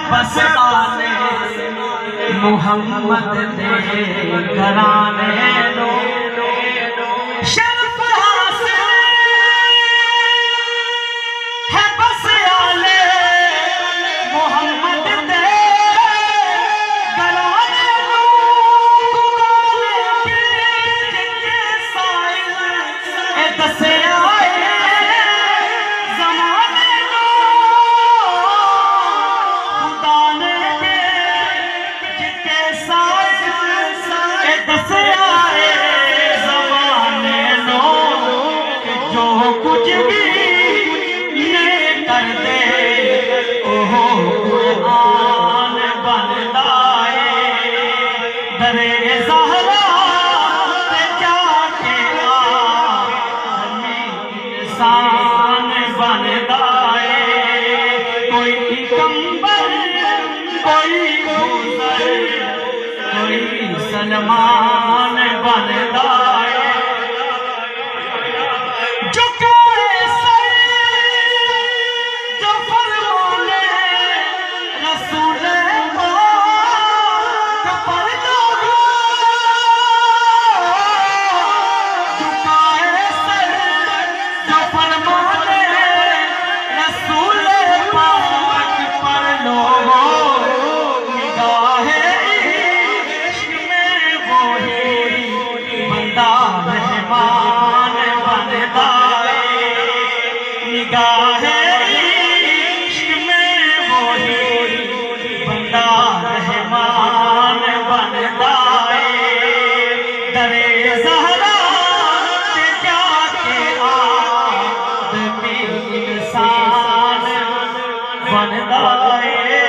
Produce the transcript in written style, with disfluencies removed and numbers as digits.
बस आले मुहम्मद दे घराने नो शर्फ हासिल है बस आले मुहम्मद दे घराने नो जिनके साइल ए दसे आए ज़माने नो खुदा ने जिनके साइल ए दसे आए ज़माने नो जो कुछ भी ने कर दे ओह कुरान बनदा है दरे ज़हरा ते जाके इंसान बनदा है कोई कंबल कोई गुजर कोई सलमान बनदा है जो कैसर जो फरमाने रसूल पाक पर दो जो कैसर जो फरमाने रसूल पाक पर लोगो निगाहे इश्क में वही बंदा रहमान बनदा है निगाहे इश्क में वही बंदा रहमान बनदा है दरे ज़हरा ते जाके आदमी इंसान बनदा है।